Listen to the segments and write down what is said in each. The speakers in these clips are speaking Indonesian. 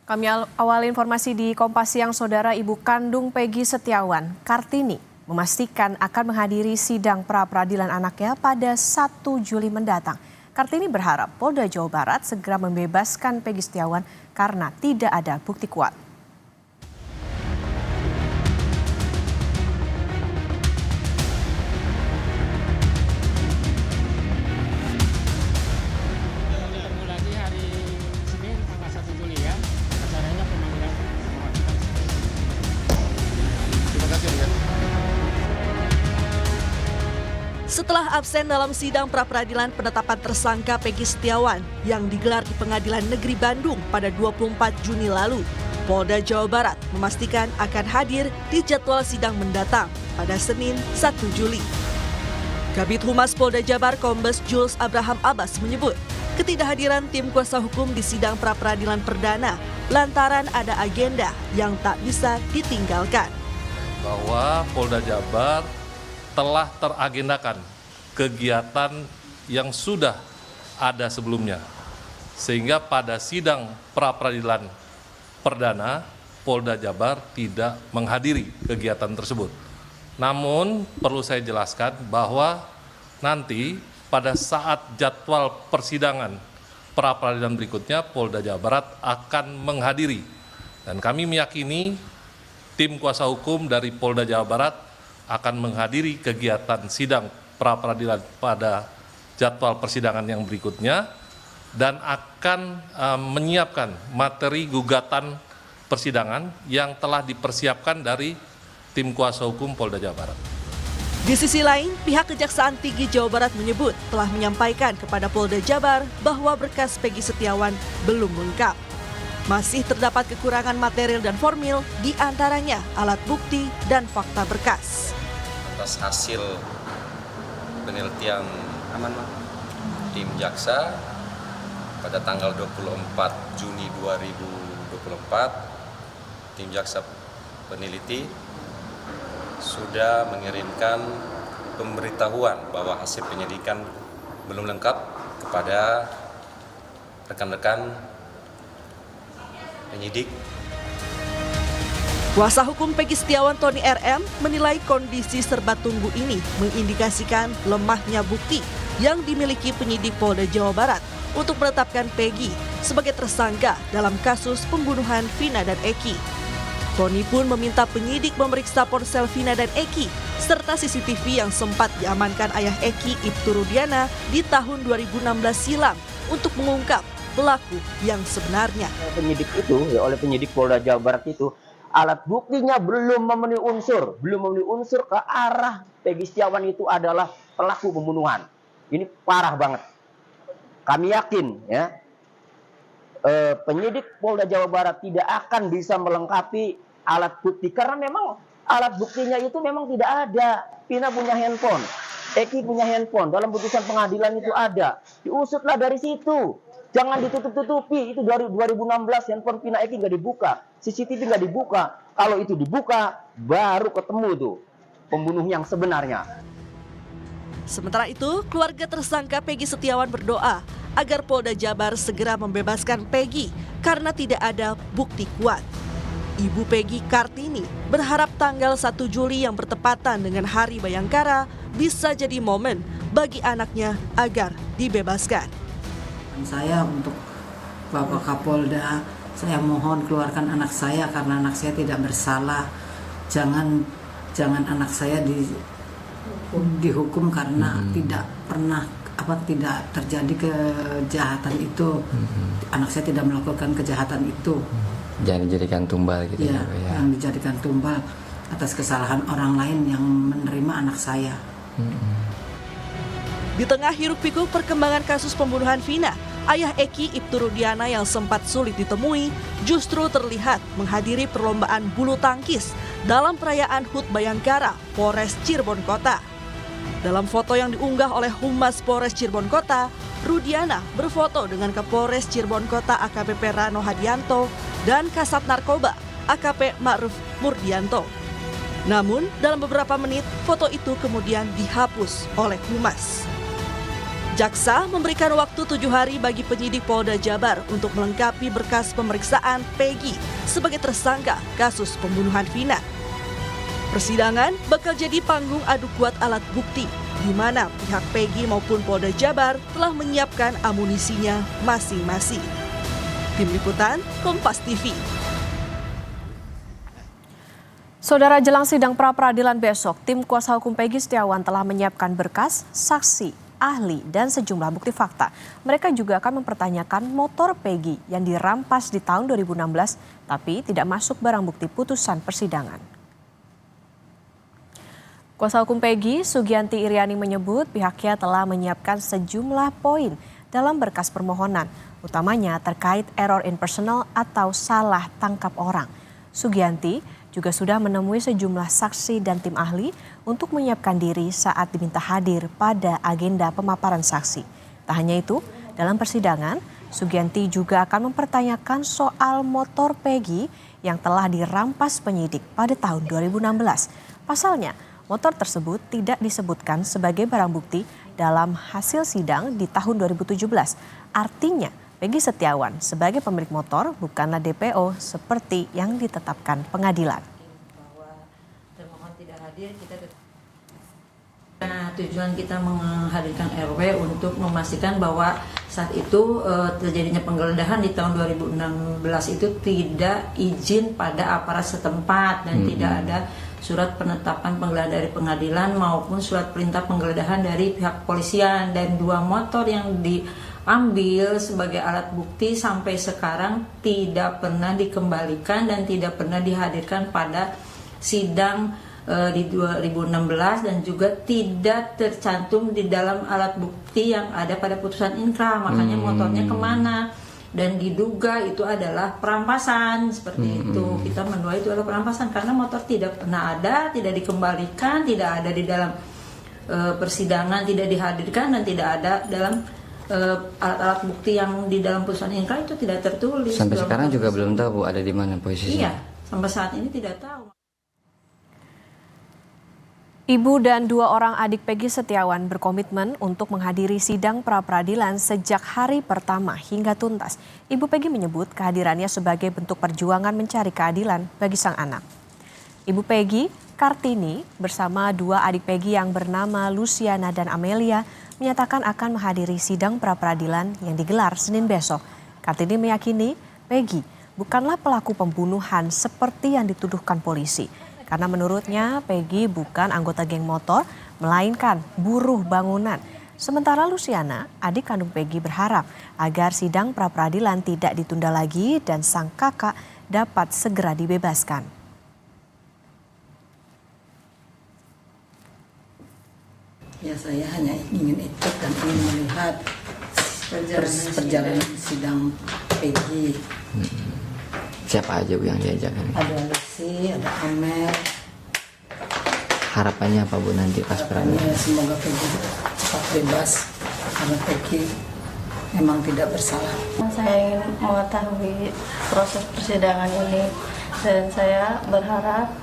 Kami awali informasi di Kompas Siang, Saudara. Ibu kandung Peggy Setiawan, Kartini, memastikan akan menghadiri sidang pra-peradilan anaknya pada 1 Juli mendatang. Kartini berharap Polda Jawa Barat segera membebaskan Peggy Setiawan karena tidak ada bukti kuat. Setelah absen dalam sidang pra-peradilan penetapan tersangka Peggy Setiawan yang digelar di Pengadilan Negeri Bandung pada 24 Juni lalu, Polda Jawa Barat memastikan akan hadir di jadwal sidang mendatang pada Senin 1 Juli. Kabid Humas Polda Jabar Kombes Jules Abraham Abbas menyebut ketidakhadiran tim kuasa hukum di sidang pra-peradilan perdana lantaran ada agenda yang tak bisa ditinggalkan. Bahwa Polda Jabar telah teragendakan kegiatan yang sudah ada sebelumnya. Sehingga pada sidang pra-peradilan perdana, Polda Jabar tidak menghadiri kegiatan tersebut. Namun perlu saya jelaskan bahwa nanti pada saat jadwal persidangan pra-peradilan berikutnya, Polda Jawa Barat akan menghadiri. Dan kami meyakini tim kuasa hukum dari Polda Jawa Barat akan menghadiri kegiatan sidang pra-peradilan pada jadwal persidangan yang berikutnya dan akan menyiapkan materi gugatan persidangan yang telah dipersiapkan dari tim kuasa hukum Polda Jawa Barat. Di sisi lain, pihak Kejaksaan Tinggi Jawa Barat menyebut telah menyampaikan kepada Polda Jabar bahwa berkas Peggy Setiawan belum lengkap. Masih terdapat kekurangan material dan formil, di antaranya alat bukti dan fakta berkas. Atas hasil penelitian tim jaksa pada tanggal 24 Juni 2024, tim jaksa peneliti sudah mengirimkan pemberitahuan bahwa hasil penyidikan belum lengkap kepada rekan-rekan penyidik. Kuasa hukum Peggy Setiawan Tony RM menilai kondisi serba tunggu ini mengindikasikan lemahnya bukti yang dimiliki penyidik Polda Jawa Barat untuk menetapkan Peggy sebagai tersangka dalam kasus pembunuhan Vina dan Eki. Tony pun meminta penyidik memeriksa ponsel Vina dan Eki serta CCTV yang sempat diamankan ayah Eki, Ibtu Rudiana, di tahun 2016 silam untuk mengungkap pelaku yang sebenarnya. Penyidik itu, oleh penyidik Polda Jawa Barat itu, alat buktinya belum memenuhi unsur ke arah Peggy Setiawan itu adalah pelaku pembunuhan. Ini parah banget. Kami yakin ya, penyidik Polda Jawa Barat tidak akan bisa melengkapi alat bukti karena memang alat buktinya itu memang tidak ada. Vina punya handphone, Eki punya handphone, dalam putusan pengadilan itu ada. Diusutlah dari situ. Jangan ditutup-tutupi, itu dari 2016 handphone Vina Eki nggak dibuka, CCTV nggak dibuka. Kalau itu dibuka, baru ketemu tuh pembunuh yang sebenarnya. Sementara itu, keluarga tersangka Peggy Setiawan berdoa agar Polda Jabar segera membebaskan Peggy karena tidak ada bukti kuat. Ibu Peggy, Kartini, berharap tanggal 1 Juli yang bertepatan dengan Hari Bayangkara bisa jadi momen bagi anaknya agar dibebaskan. Saya untuk Bapak Kapolda, saya mohon keluarkan anak saya karena anak saya tidak bersalah. Jangan anak saya dihukum karena tidak pernah tidak terjadi kejahatan itu. Anak saya tidak melakukan kejahatan itu. Jangan dijadikan tumbal gitu ya. Yang dijadikan tumbal atas kesalahan orang lain yang menerima anak saya. Di tengah hiruk-pikuk perkembangan kasus pembunuhan Vina, ayah Eki, Ibtu Rudiana yang sempat sulit ditemui justru terlihat menghadiri perlombaan bulu tangkis dalam perayaan HUT Bayangkara, Polres Cirebon Kota. Dalam foto yang diunggah oleh Humas Polres Cirebon Kota, Rudiana berfoto dengan Kapolres Cirebon Kota AKBP Rano Hadianto dan Kasat Narkoba AKP Ma'ruf Murdianto. Namun, dalam beberapa menit, foto itu kemudian dihapus oleh Humas. Jaksa memberikan waktu 7 hari bagi penyidik Polda Jabar untuk melengkapi berkas pemeriksaan Peggy sebagai tersangka kasus pembunuhan Vina. Persidangan bakal jadi panggung adu kuat alat bukti, di mana pihak Peggy maupun Polda Jabar telah menyiapkan amunisinya masing-masing. Tim Liputan, Kompas TV. Saudara, jelang sidang pra-peradilan besok, tim kuasa hukum Peggy Setiawan telah menyiapkan berkas, saksi, ahli, dan sejumlah bukti fakta. Mereka juga akan mempertanyakan motor Peggy yang dirampas di tahun 2016, tapi tidak masuk barang bukti putusan persidangan. Kuasa hukum Peggy, Sugianti Iriani menyebut pihaknya telah menyiapkan sejumlah poin dalam berkas permohonan, utamanya terkait error in personal atau salah tangkap orang. Sugianti juga sudah menemui sejumlah saksi dan tim ahli untuk menyiapkan diri saat diminta hadir pada agenda pemaparan saksi. Tak hanya itu, dalam persidangan, Sugianti juga akan mempertanyakan soal motor Peggy yang telah dirampas penyidik pada tahun 2016. Pasalnya, motor tersebut tidak disebutkan sebagai barang bukti dalam hasil sidang di tahun 2017. Artinya, Peggy Setiawan sebagai pemilik motor bukanlah DPO seperti yang ditetapkan pengadilan. Nah, tujuan kita menghadirkan RW untuk memastikan bahwa saat itu terjadinya penggeledahan di tahun 2016 itu tidak izin pada aparat setempat dan tidak ada surat penetapan penggeledahan dari pengadilan maupun surat perintah penggeledahan dari pihak kepolisian, dan 2 motor yang diambil sebagai alat bukti sampai sekarang tidak pernah dikembalikan dan tidak pernah dihadirkan pada sidang di 2016 dan juga tidak tercantum di dalam alat bukti yang ada pada putusan inkrah. Makanya motornya kemana? Dan diduga itu adalah perampasan, seperti itu. Kita menduga itu adalah perampasan karena motor tidak pernah ada, tidak dikembalikan, tidak ada di dalam persidangan, tidak dihadirkan, dan tidak ada dalam alat-alat bukti yang di dalam putusan inkrah itu tidak tertulis. Sampai sekarang juga belum tahu Bu ada di mana posisinya. Iya, sampai saat ini tidak tahu. Ibu dan 2 orang adik Peggy Setiawan berkomitmen untuk menghadiri sidang pra-peradilan sejak hari pertama hingga tuntas. Ibu Peggy menyebut kehadirannya sebagai bentuk perjuangan mencari keadilan bagi sang anak. Ibu Peggy, Kartini, bersama 2 adik Peggy yang bernama Luciana dan Amelia menyatakan akan menghadiri sidang pra-peradilan yang digelar Senin besok. Kartini meyakini Peggy bukanlah pelaku pembunuhan seperti yang dituduhkan polisi. Karena menurutnya Peggy bukan anggota geng motor, melainkan buruh bangunan. Sementara Luciana, adik kandung Peggy, berharap agar sidang pra-peradilan tidak ditunda lagi dan sang kakak dapat segera dibebaskan. Ya, saya hanya ingin ikut dan ingin melihat perjalanan sidang Peggy. Siapa aja Bu yang diajak ini? Ada Lucy, ada Amel. Harapannya apa Bu nanti pas peradilan? Semoga Peggy cepat bebas karena Peggy memang tidak bersalah. Saya ingin mengetahui proses persidangan ini dan saya berharap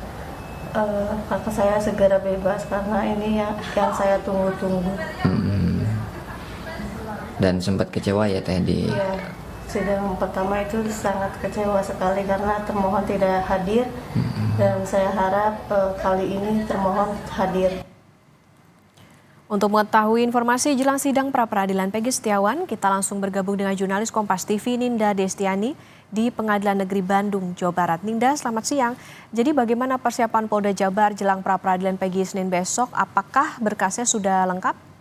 kakak saya segera bebas karena ini yang saya tunggu-tunggu. Dan sempat kecewa ya tadi? Iya. Sidang pertama itu sangat kecewa sekali karena termohon tidak hadir dan saya harap kali ini termohon hadir. Untuk mengetahui informasi jelang sidang pra-peradilan Peggy Setiawan, kita langsung bergabung dengan jurnalis Kompas TV Ninda Destiani di Pengadilan Negeri Bandung, Jawa Barat. Ninda, selamat siang. Jadi bagaimana persiapan Polda Jabar jelang pra-peradilan Peggy Senin besok? Apakah berkasnya sudah lengkap?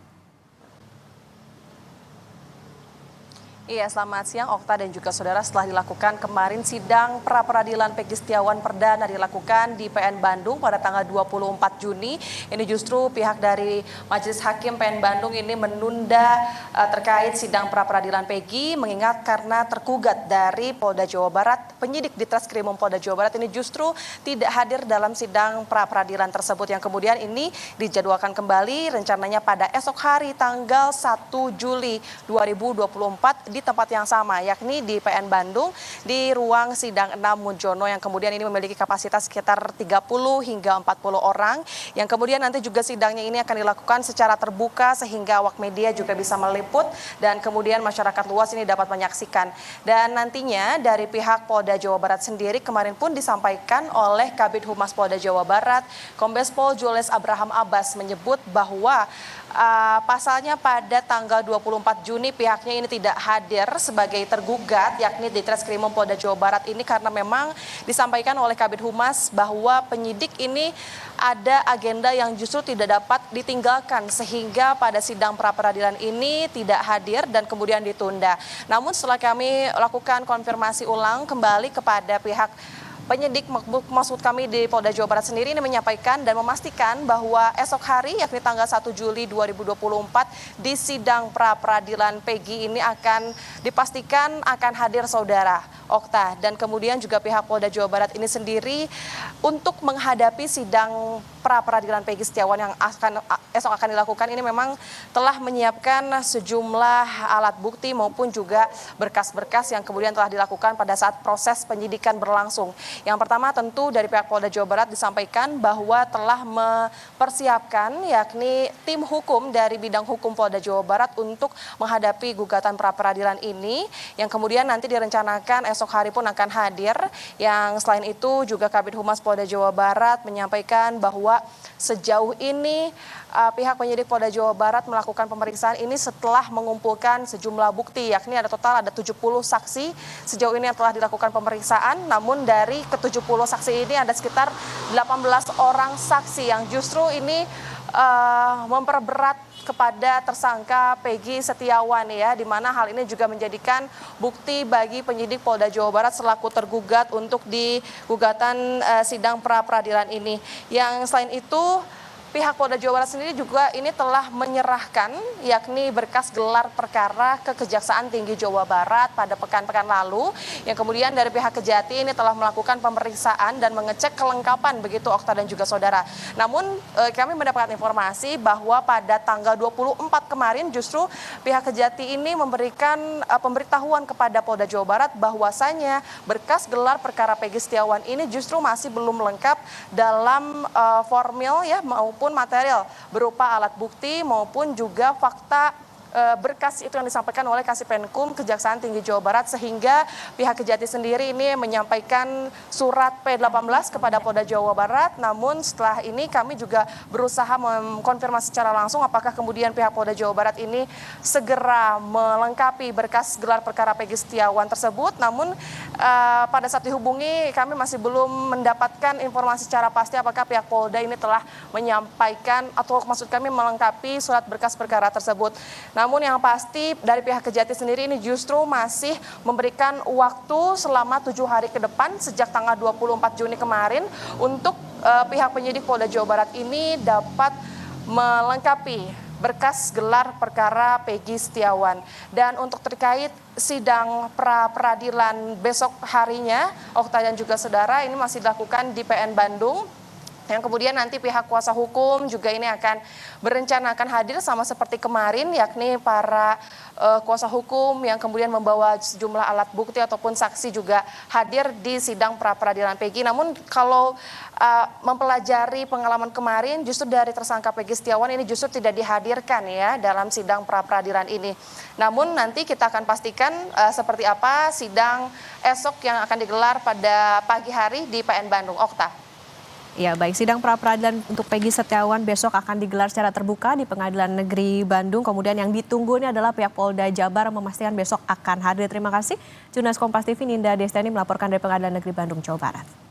Iya, selamat siang Okta dan juga saudara. Setelah dilakukan kemarin sidang pra-peradilan Peggy Setiawan perdana dilakukan di PN Bandung pada tanggal 24 Juni. Ini justru pihak dari Majelis Hakim PN Bandung ini menunda terkait sidang pra-peradilan Peggy, mengingat karena tergugat dari Polda Jawa Barat, penyidik di Treskrimum Polda Jawa Barat ini justru tidak hadir dalam sidang pra-peradilan tersebut, yang kemudian ini dijadwalkan kembali rencananya pada esok hari tanggal 1 Juli 2024 di di tempat yang sama, yakni di PN Bandung di ruang sidang 6 Mujono yang kemudian ini memiliki kapasitas sekitar 30 hingga 40 orang, yang kemudian nanti juga sidangnya ini akan dilakukan secara terbuka sehingga awak media juga bisa meliput dan kemudian masyarakat luas ini dapat menyaksikan. Dan nantinya dari pihak Polda Jawa Barat sendiri kemarin pun disampaikan oleh Kabid Humas Polda Jawa Barat, Kombes Pol Jules Abraham Abbas menyebut bahwa pasalnya pada tanggal 24 Juni pihaknya ini tidak hadir sebagai tergugat, yakni di Treskrimum Polda Jawa Barat ini karena memang disampaikan oleh Kabid Humas bahwa penyidik ini ada agenda yang justru tidak dapat ditinggalkan sehingga pada sidang pra-peradilan ini tidak hadir dan kemudian ditunda. Namun setelah kami lakukan konfirmasi ulang kembali kepada pihak penyidik, maksud kami di Polda Jawa Barat sendiri ini menyampaikan dan memastikan bahwa esok hari yakni tanggal 1 Juli 2024 di sidang pra-peradilan Peggy ini akan dipastikan akan hadir saudara Okta, dan kemudian juga pihak Polda Jawa Barat ini sendiri untuk menghadapi sidang pra-peradilan Peggy Setiawan yang esok akan dilakukan ini memang telah menyiapkan sejumlah alat bukti maupun juga berkas-berkas yang kemudian telah dilakukan pada saat proses penyidikan berlangsung. Yang pertama tentu dari pihak Polda Jawa Barat disampaikan bahwa telah mempersiapkan yakni tim hukum dari bidang hukum Polda Jawa Barat untuk menghadapi gugatan pra-peradilan ini yang kemudian nanti direncanakan esok hari pun akan hadir. Yang selain itu juga Kabid Humas Polda Jawa Barat menyampaikan bahwa sejauh ini pihak penyidik Polda Jawa Barat melakukan pemeriksaan ini setelah mengumpulkan sejumlah bukti, yakni ada total 70 saksi sejauh ini yang telah dilakukan pemeriksaan. Namun dari ke-70 saksi ini ada sekitar 18 orang saksi yang justru ini memperberat kepada tersangka Peggy Setiawan ya, di mana hal ini juga menjadikan bukti bagi penyidik Polda Jawa Barat selaku tergugat untuk di gugatan sidang pra-peradilan ini. Yang selain itu pihak Polda Jawa Barat sendiri juga ini telah menyerahkan yakni berkas gelar perkara ke Kejaksaan Tinggi Jawa Barat pada pekan-pekan lalu, yang kemudian dari pihak Kejati ini telah melakukan pemeriksaan dan mengecek kelengkapan begitu Okta dan juga saudara. Namun kami mendapatkan informasi bahwa pada tanggal 24 kemarin justru pihak Kejati ini memberikan pemberitahuan kepada Polda Jawa Barat bahwasanya berkas gelar perkara Peggy Setiawan ini justru masih belum lengkap dalam formil ya maupun material berupa alat bukti maupun juga fakta berkas itu yang disampaikan oleh Kasipenkum Kejaksaan Tinggi Jawa Barat, sehingga pihak Kejati sendiri ini menyampaikan surat P18 kepada Polda Jawa Barat. Namun setelah ini kami juga berusaha mengkonfirmasi secara langsung apakah kemudian pihak Polda Jawa Barat ini segera melengkapi berkas gelar perkara Peggy Setiawan tersebut. Namun pada saat dihubungi kami masih belum mendapatkan informasi secara pasti apakah pihak Polda ini telah menyampaikan atau maksud kami melengkapi surat berkas perkara tersebut. Namun yang pasti dari pihak Kejati sendiri ini justru masih memberikan waktu selama 7 hari ke depan sejak tanggal 24 Juni kemarin untuk pihak penyidik Polda Jawa Barat ini dapat melengkapi berkas gelar perkara Peggy Setiawan. Dan untuk terkait sidang pra-peradilan besok harinya, Okta dan juga saudara, ini masih dilakukan di PN Bandung. Yang kemudian nanti pihak kuasa hukum juga ini akan berencana akan hadir sama seperti kemarin, yakni para kuasa hukum yang kemudian membawa sejumlah alat bukti ataupun saksi juga hadir di sidang pra-peradilan Peggy. Namun kalau mempelajari pengalaman kemarin, justru dari tersangka Peggy Setiawan ini justru tidak dihadirkan ya dalam sidang pra-peradilan ini. Namun nanti kita akan pastikan seperti apa sidang esok yang akan digelar pada pagi hari di PN Bandung. Okta. Ya baik, sidang pra-peradilan untuk Peggy Setiawan besok akan digelar secara terbuka di Pengadilan Negeri Bandung. Kemudian yang ditunggu ini adalah pihak Polda Jabar memastikan besok akan hadir. Terima kasih. Jurnalis Kompas TV Ninda Destani melaporkan dari Pengadilan Negeri Bandung, Jawa Barat.